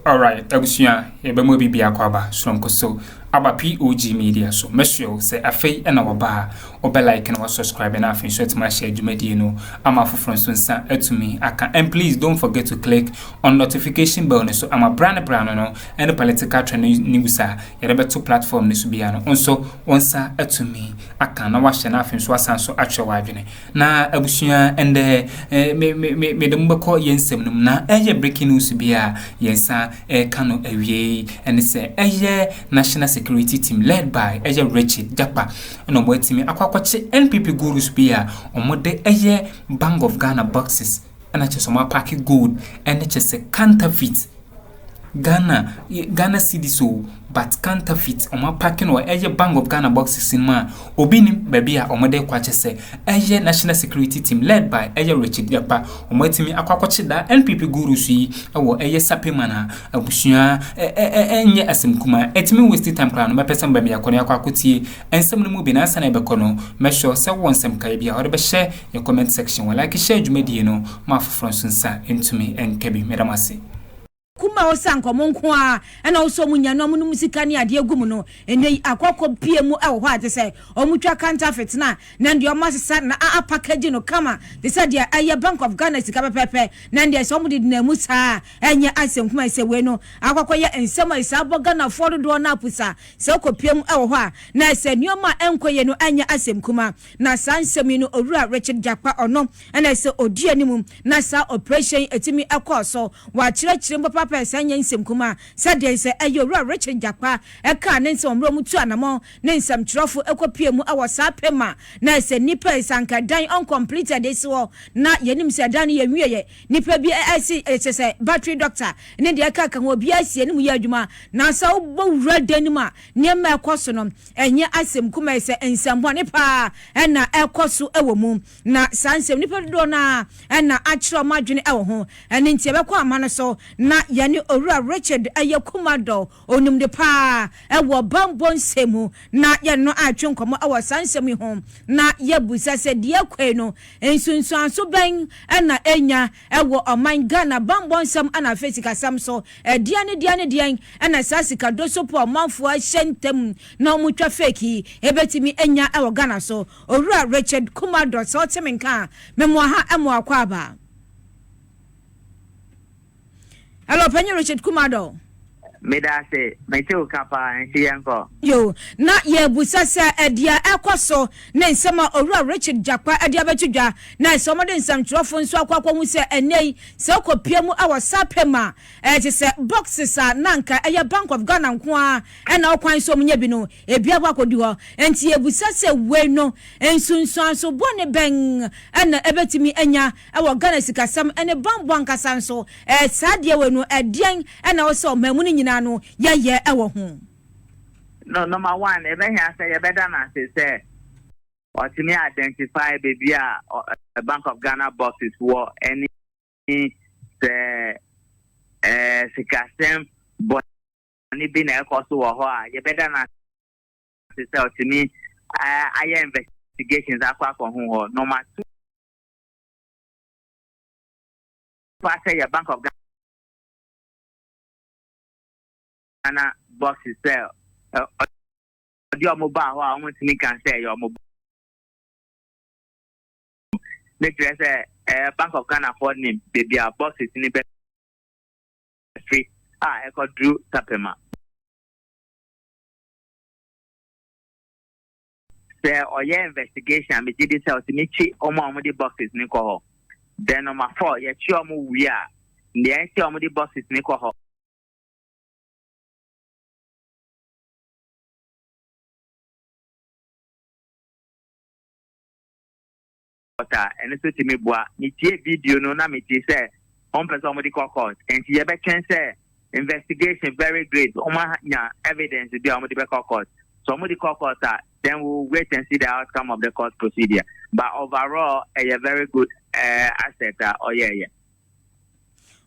Alright, Abusia, Ebemo Bibia Kwaba, Sonkoso, Aba POG Media, so Monsieur say a fay and our bar, or be like and was subscribing after so to my share Jumedia no. I'm a for Francis to me. I can and please don't forget to click on notification bell so I'm a brand no and the political trend news two platform this be also once to me. I can now watch an after so so actual wiving. Na Abusia and me the Mubako Yensem na breaking news be yensa Kano Awie and it's a national security team led by Ǎřřesťeď Japa no boy team akwakoche Npp gurus bia omode Bank of Ghana boxes and just some pack gold and just a counterfeit Ghana cedi so but counterfeit oma packing or Bank of Ghana boxes in ma obinim baby a omode kwache se national security team led by Ǎřřesťeď Japa omotimi akwakoche da Npp gurus yi awo Sapeiman abusua enye asemkuma etimi waste time plan no person baby akoni akwakotie ensem no mu bi na asa na ebekono make sure se wonsem kai bia ode be share your comment section we like share Jumedie no ma foforo nsa entumi enkebi medamase kuma osanko monko a na oso munya no mu musika ne ade agum no ene akokọ piemu e wo ade se omutwa counterfeit na ndi omasesa na package no kama they said ya aye Bank of Ghana sika pepe na ndi so mu de na musa enye asem kuma se we no akokọ ye ensema isa Ghana for do na apusa se okopiemu e wo a na se nioma enkoye no enye asem kuma na sansem no owura Ǎřřesťeď Japa ono na se odi animum na sa operation etimi ekoso wa kire papa sanya nsem kuma sade se ayowura Ǎřṛesťeď Japa eka ne nsem omro mutu anamo ne nsem trofo ekopiemu awo Sapeiman na se nipa sanka dan uncompleted eso na yenim se dan ye wieye nipa bi asi se battery doctor ne de eka kan obi asie ne mu ya adwuma na sa wo wura dan ma ne ma ekoso no enye asem kuma se nsem bo ne pa na ekoso ewo mu na sansem nipa do na na akiro madwene ewo ho ene ntie be kwa amano so na yani owura Ǎřṛesťeď ayakumado onum de pa ewo bambon semu na ye no atwe nkomo ewo sansem ho na ye busa se de akwe no ensunsuanso ben na enya ewo oman Ghana bambon sam ana fesika sam so diane na sasika doso po manfo ahyentem na omutwa fake ebetimi enya ewo Ghana so owura Ǎřṛesťeď kumado so temenka memo ha emo akwaba. Hello, Penny Richard Kumado. Medase, my two kappa and Sianko. Yo, not ye busasa edia ekoso, ne sama owura Ǎřṛesťeď Japa edia betuja, na some of some trofon so akwa mu se enei se okopiemu awo Sapeiman, te se boxes nanka eye Bank of Ghana nko a na okwan so munye bi no, ebia kwa kodi ho, enti ye busasa we no, ensunsuan so bone ben, na ebetimi enya awo Ghana sikasam ene bambo ankasa so, sadie we no edian na oso mamuni no ye ewo ho. No, number one, even here say you better not say or to me identify baby a Bank of Ghana boxes for any sikasem but any been a cost or you better not say to me I investigations akwa ko ho. Number two, pass your Bank of Ghana boxes sell. Your mobile, I want to make and say your mobile. Let's say Bank of Ghana for name, baby, our boxes in the free. I could do Sapeiman. Say, or your investigation, we did this out to me, or more the boxes, Nico. Then number 4, yet your we are. The answer the boxes, Nico. And it's to me, boy, me video no na me say on somebody call court and she ever can say investigation very great. Evidence to be on the call court. Somebody call court then we'll wait and see the outcome of the court procedure. But overall, a very good asset. Oh yeah.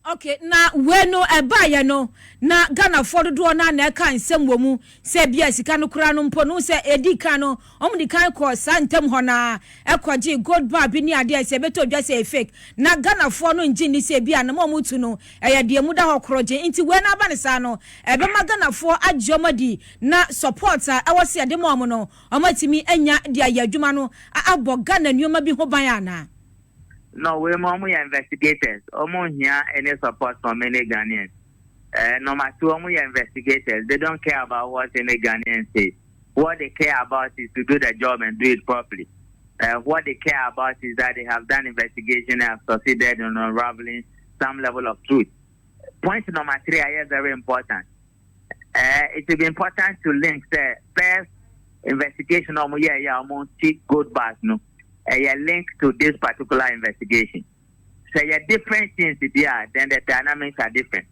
Okay, na weno eba ya no na Ghana for do na na ka nsem wo mu se bia sika no kura no mpo no se edi ka no omdi kan ko santem ho na ekoje gold bar bi ni ade se beto dwa se fake na Ghana for no ngi ni se bia na mo mutu no eya de mu da ho kroje nti we na ba ne sa no ebe ma Ghana for ajomadi na support a ewo se de mo no omatimi anya de ayadwuma no abo Ghana nyoma bi ho ban ana. No, we're more investigators. Here any support from any Ghanaians. Number two, investigators. They don't care about what any Ghanaians say. What they care about is to do the job and do it properly. What they care about is that they have done investigation and have succeeded in unraveling some level of truth. Point number three is very important. It will be important to link the first investigation on gold bars, no. A link to this particular investigation. So you're different things there, then the dynamics are different.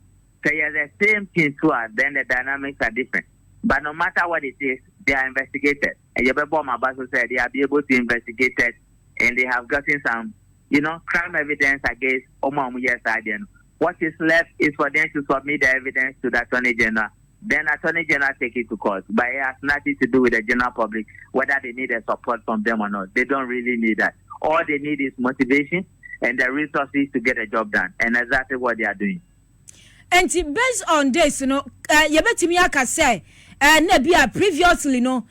So you're the same things too, then the dynamics are different. But no matter what it is, they are investigated. And your my boss said they are be able to investigate it, and they have gotten some, crime evidence against Omamuya side. What is left is for them to submit the evidence to the Attorney General. Then Attorney General take it to court. But it has nothing to do with the general public, whether they need a support from them or not. They don't really need that. All they need is motivation and the resources to get a job done. And exactly what they are doing. And based on this, yebetimi aka say, na previously, na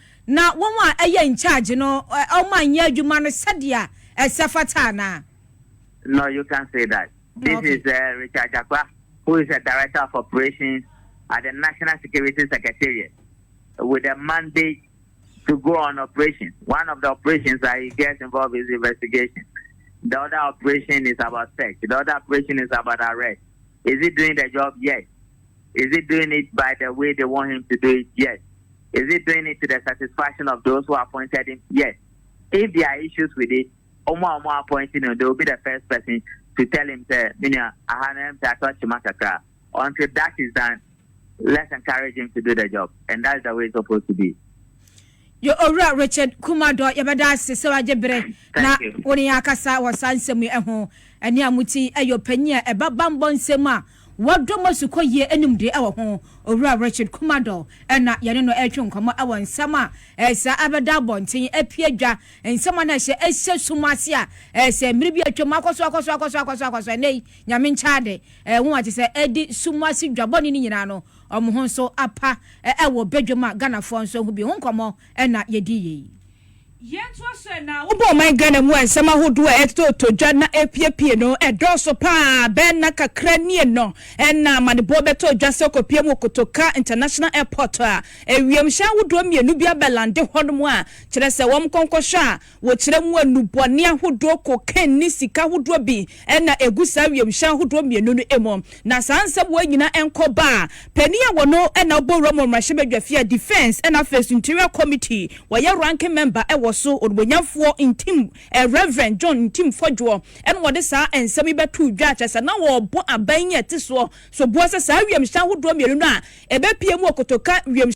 one in charge, all my year you man sadia safatana. No, you can't say that. This is Richard Jakwa, who is a director of operations at the National Security Secretariat with a mandate to go on operations. One of the operations that he gets involved is investigation. The other operation is about sex. The other operation is about arrest. Is he doing the job? Yes. Is he doing it by the way they want him to do it? Yes. Is he doing it to the satisfaction of those who appointed him? Yes. If there are issues with it, Omo appointing him, they will be the first person to tell him, until that is done, let's encourage him to do the job. And that's the way it's supposed to be. Yo ora Richard Kumado yabada se wajebre na woni akasa wasansem eho ani amuti ayo panya ebabambo nsema wadomo sukoye enumde ewo ho ora Richard Kumado na yene no etwe nkomo ewo nsama esa abeda bonten apiadwa nsama na hye ehye sumase a esa miribi atwom akoso nei nyame nchaade wo ati se edi sumase dwaboni ni nyina no omo so apa ewo bedwoma Ghana fo nso hu bi honkomo na yedi yi yentu so na wo my Ghana mu ensema hodo eto todwa na epiepie no edoso pa ben na kakra nie no na manebo beto dwa se kopie mu kotoka international airport a ewiem hya hodo mienu bia belande hodom a kire se wom konkosha wo kire mu anubone ahodo koken ni sika hodo bi na egusa ewiem hya hodo mienu no emo na sanse bo nyina enkoba pani a wono na oboro mo mrahye defense na first interior committee wo ye ranking member so odbonyafo intim Reverend John intim fodwo en wode sa ensemi betu dwa chese na wo bo abanye tiso so bo se sa wiem hya hodo mienu no a ebepie mu okotoka wiem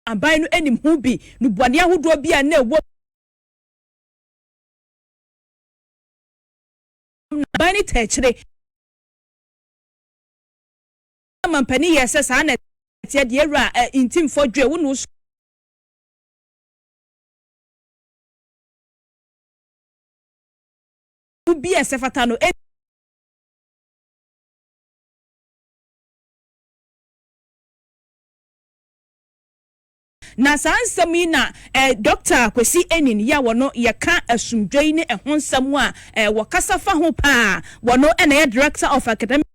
aban no enim hu bi no bone ahodo bi a na ewo bani techre mampani yesa sa na tie de ra intim fodwo wo no ubi esefatano na sansamina doctor kwesi enin ya wono yeka asumdwei ne ehonsam a wakasa fa ho pa wono na ya director of academic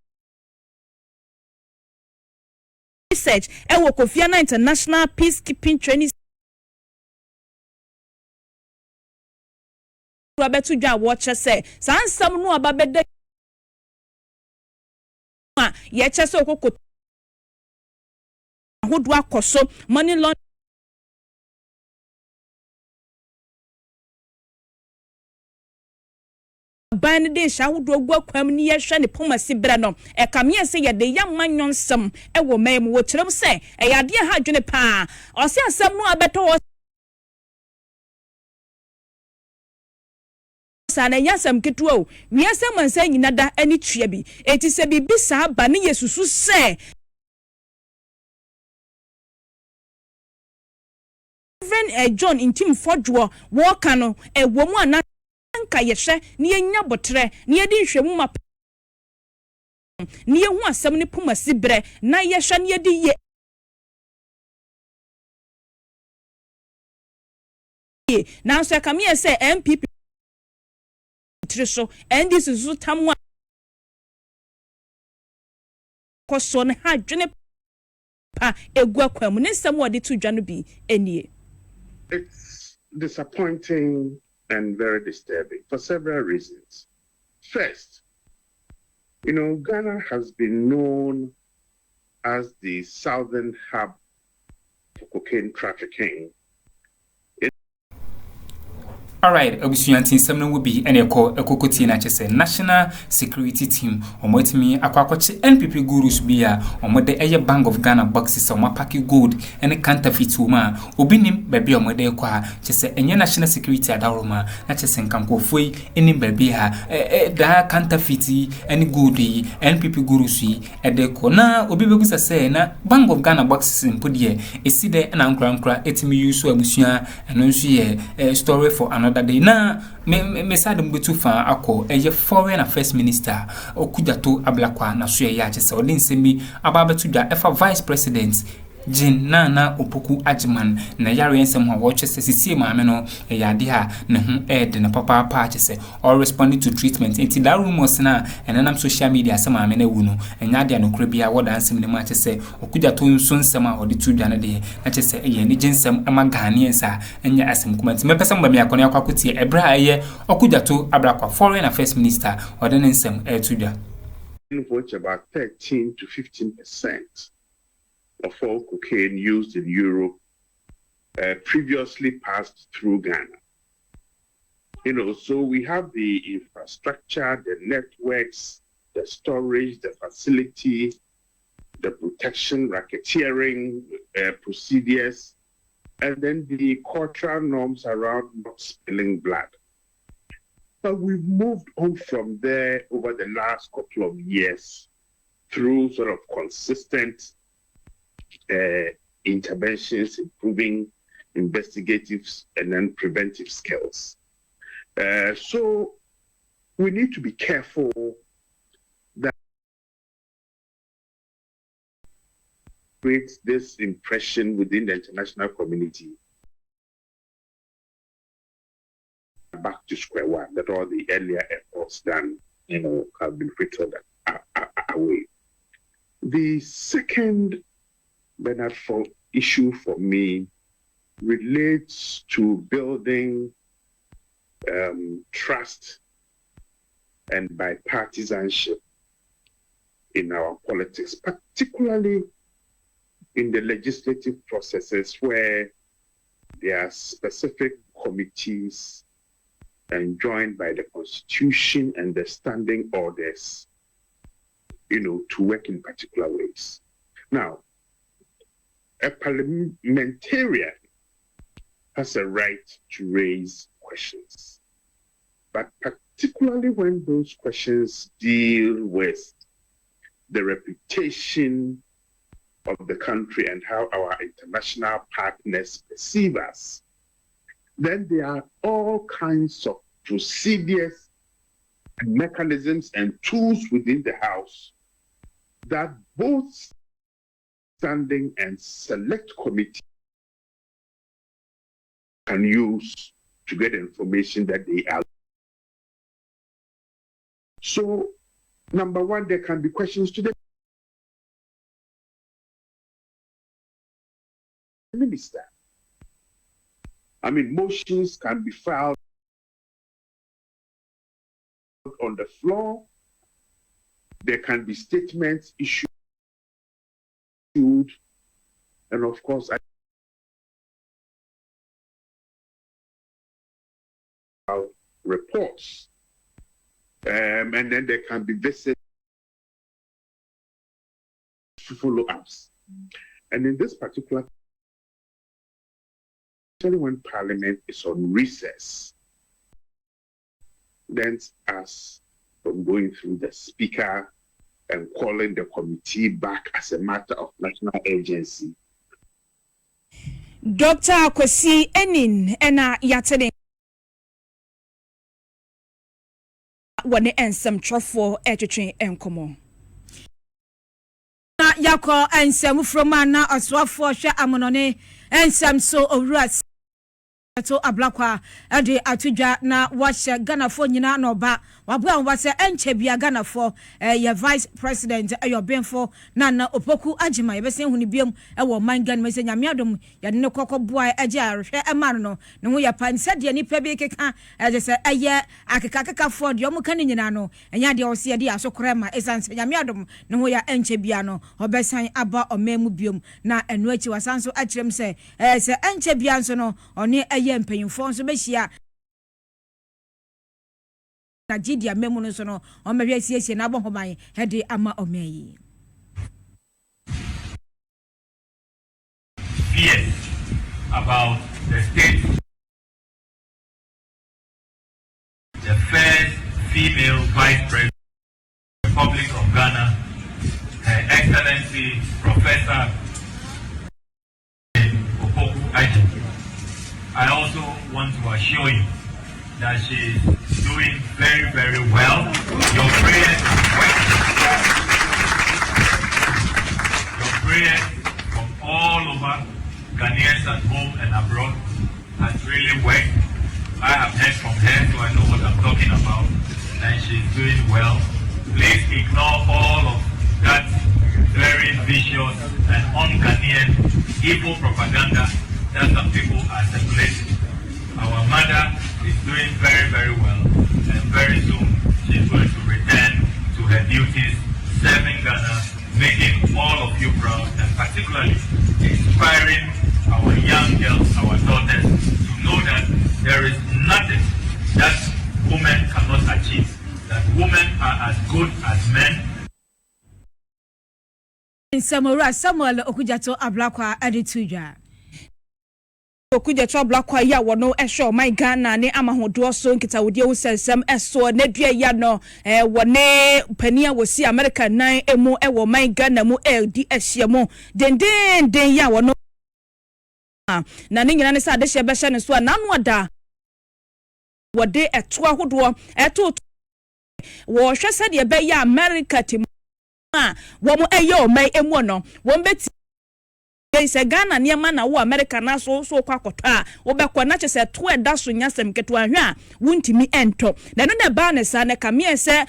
research wo Kofi International Peacekeeping Training Roberto Dwa watch say sansam no ababede ye chese okoko ahodo akoso money laundering ban de shahudo gwa kwam ni ye hwe ne pomasi bra no e kamie se ye de yamanyonsam e wo mem wo kirem se e yade ha dwene pa o se asam no abeto sana yasam ketuo wi asam ansa nyina da ani tua bi eti se bibi sa ba ne yesusu se even John intim fodwo wo ka no wo mu ana nka yehwe ne yenya botre ne yedi nhwemu ma ne yehu asam ne pomasi bre na yehwe ne yedi ye na so ka me say MPP triso and this is tamwa koso ne ha dwene pa egu akwam ne nsam wode to dwa no bi enie. It's disappointing and very disturbing for several reasons. First, Ghana has been known as the southern hub for cocaine trafficking. Alright, obusuyantin semno will be ekokoti na chese National Security Team omotimi akwakoche NPP gurus bia omode eye Bank of Ghana boxes omapaki gold ene counterfeit woman obinim baby omode kwa chese enye National Security adaroma na chese nkankofoi eni baby ha da counterfeit ene gold yi NPP gurus yi edeko na obi begusa se na Bank of Ghana boxes mpodie eside na nkra etimi yusu abusuya eno nso ye story for another day na me sadem betu fa akọ eye foreign affairs minister okudato ablakwa na so ya chese odin semi ababetu da efa vice president Jin na opoku ajiman na yare ensem ho wo chese sisi maame no yade ha ne ho ed na papa pa chese or responding to treatment enti da rumors na enanam social media se maame na wu no enya de anokra bia wo dansem ne ma chese okudato nso nsem a ode tu dwane de na chese eye ni jinsem ama Ghanaians enya asem comment me pesa mbam yakone akwakotie ebra eye okudato ablakwa foreign affairs minister ode ne nsem tu dwa In which about 13 to 15% of all cocaine used in Europe previously passed through Ghana. So we have the infrastructure, the networks, the storage, the facility, the protection, racketeering procedures, and then the cultural norms around not spilling blood. But we've moved on from there over the last couple of years through sort of consistent interventions, improving investigative and then preventive skills. So we need to be careful that creates this impression within the international community back to square one, that all the earlier efforts done have been frittered away. The second benefit issue for me relates to building trust and bipartisanship in our politics, particularly in the legislative processes where there are specific committees enjoined by the Constitution and the standing orders, to work in particular ways. Now, a parliamentarian has a right to raise questions, but particularly when those questions deal with the reputation of the country and how our international partners perceive us, then there are all kinds of procedures and mechanisms and tools within the House that both standing and select committee can use to get information that they are. So, number one, there can be questions to the minister. Motions can be filed on the floor. There can be statements issued, and of course, reports. And then there can be visits, follow-ups. And in this particular, especially when Parliament is on recess, prevents us from going through the speaker and calling the committee back as a matter of national urgency. Dr. Kwesi Enin ena yatene wane ensem trofo etwetwe enkomo na yakọ ensem from na aswafo hwe amonone ensem so owura to ablakwa ade atudwa na wahye ganafo nyina na oba wabua wase enche bia ganafo ye vice president ayobenfo na opoku agima ye besen huni biam wo mangan mese nyamiadom ye ne kokobua age arhwe ema no ne ho ya panse de nipa bi keka age se eye akekakekafo de omuka ne nyina no enya de ose de asokorema esanse nyamiadom ne ho ya enche bia no obesan aba omemu biam na enu achi wasanso akirem se se enche bia nso no one mpanyimfo nso behia na jidia memu no so no o mehwe siesie na abohoban hede ama omeyi fear about the state. The first female vice president of the Republic of Ghana, Her Excellency Professor Ǎřřesťeď. I also want to assure you that she is doing very, very well. Your prayers from all over Ghanaians at home and abroad has really worked. I have heard from her, so I know what I'm talking about, and she's doing well. Please ignore all of that very vicious and un-Ghanaian evil propaganda that some people are circulating. Our mother is doing very, very well, and very soon she's going to return to her duties, serving Ghana, making all of you proud, and particularly inspiring our young girls, our daughters, to know that there is nothing that women cannot achieve, that women are as good as men. Samuel Okujato Ablakwa Adituja. Okuja trouble kwa ya wono ehwe my Ghana ne amahodo so nkita wodi usensem eso na dua ya no wone pania wosi America nan emu ewo my Ghana mu di ehye mu den ya wono na ne nyina ne sa de hye be hye ne so na no da wode eto ahodo eto wo hwe se de be ya America tim wo mu eyo my emu no wo beti se Ghana niema na wo America na so kwa kotwa wo be kwa na chese to eda so nyasem ketwa hwe a wuntimi ento na no na ba ne sa ne kamie se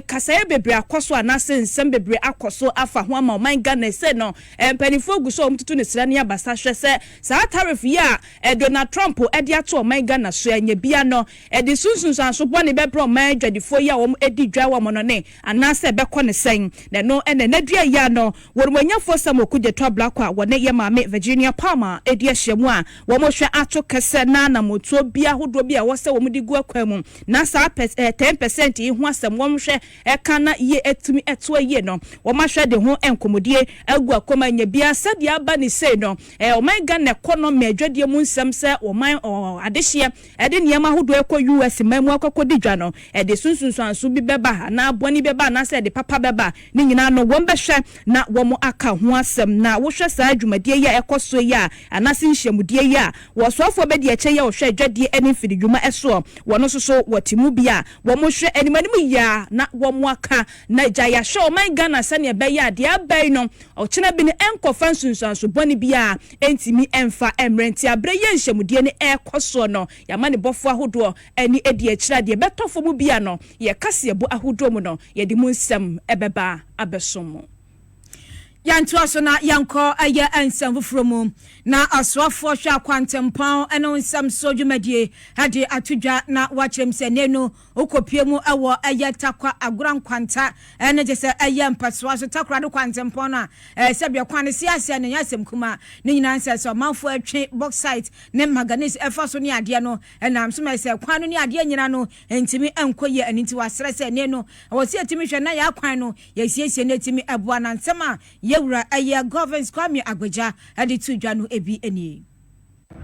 kasaye bebre akoso anase nsem bebre akoso afa ho ama man Ghana se no panifo gu so omtutu ne sira ne abasa hwe se sa tariff ya Donald Trump edi ato man Ghana so anya bia no edi sunsun so bone be bro man dwadifo ya wo edi dwa wo mo no ne anase be kɔ ne sen na no ene na dua ya no wo mwanyafo sam okuje to blakwa wo ne Mame Virginia Palmer edi ahyemu a wo mo hwe ato kese na moto bia hodo bia wo se wo mudi gu akwamu na sa 10% yi ho asem wo hwe eka na ye etumi eto ye no wo ma hwe de ho enkomodie agu akoma nya bia sadia aba ni sei no o man Ghana economy adwadie mu nsem se wo man adehye ede niema hodo ekọ US mamu akọkọ dwa no ede sunsunsanso bi beba na aboni beba na se de papa beba ni nyina no wo mbehwe na wo mo aka ho asem na wo hwe sa adwuma ya ekoso ya anase nhyiamudie ya wo soafo be de eche ya wo hwe adwadie eni fidi dwuma eso wono soso watimu bia wo mo hwe animanim ya na wo mo aka na gya ya hwe o man Ghana sane be ya de abai no o chena bi ne enkofa nsunsanso boni bia entimi emfa emrenti abre ye nhyiamudie ne ekoso no ya mane bofo ahodo eni edi ekira de betofo mu bia no ye kase ebu ahodo mu no ye di mu nsem ebeba abesomo yanto aso na yanko aye ansam from na aswafo hwa kwantempan eno nsam so dwumadie hade atudwa na wachrem se nenu okopiemu ewo aye takwa agoran kwanta ene je se aye mpaso aso takwa do kwantempan na sebia kwane siase ne yasem kuma ne nyina nse so manfo atwe bauxite ne manganese efaso ne ade no enam so me se kwano ne ade nyina no entimi enkoye aninti wasere se nenu wosi atimi hwe na ya kwan no yesiesie ne timi eboa na nsema yewura aye governance kwame agbeja ade tudwa no ebi eni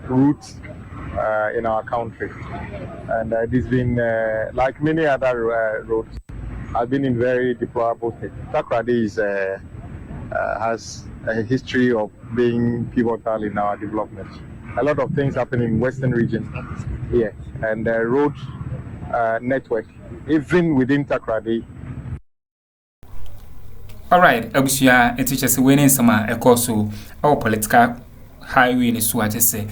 fruits in our country. And it's been, like many other roads, have been in very deplorable state. Takoradi has a history of being pivotal in our development. A lot of things happen in Western region here, and the road network, even within Takoradi. All right, Abusia, it teaches winning some a course our political highway in Swatese.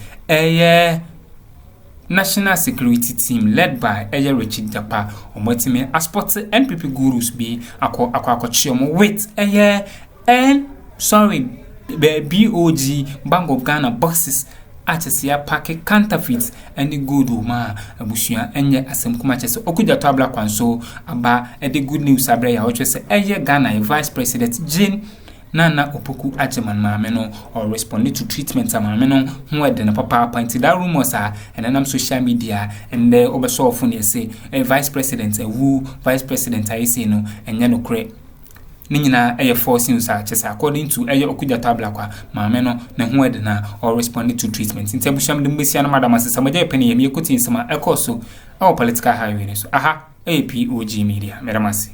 National security team led by Ǎřřesťeď Japa or Motime as sports NPP gurus be Akuffo with BOG Bank of Ghana boxes Achesia packet counterfeit and the good ma Abusia enye asem kuma chese okuja tabla kwanso aba the good news abre ya oche se Ghana vice president Jane Nana Opoku Ajeman Mameno or responding to treatment Mameno who had the papa pointed that rumors are and then social media and the oversaw phone say a vice president a woo vice president I say no and yano cre Nina a forcing such according to a okuja tabla kwa Mameno na who had na or responding to treatment in Tebusham the Messian Madam as some penny and you could in some echo so our political highway so aha POG Media Meramasi.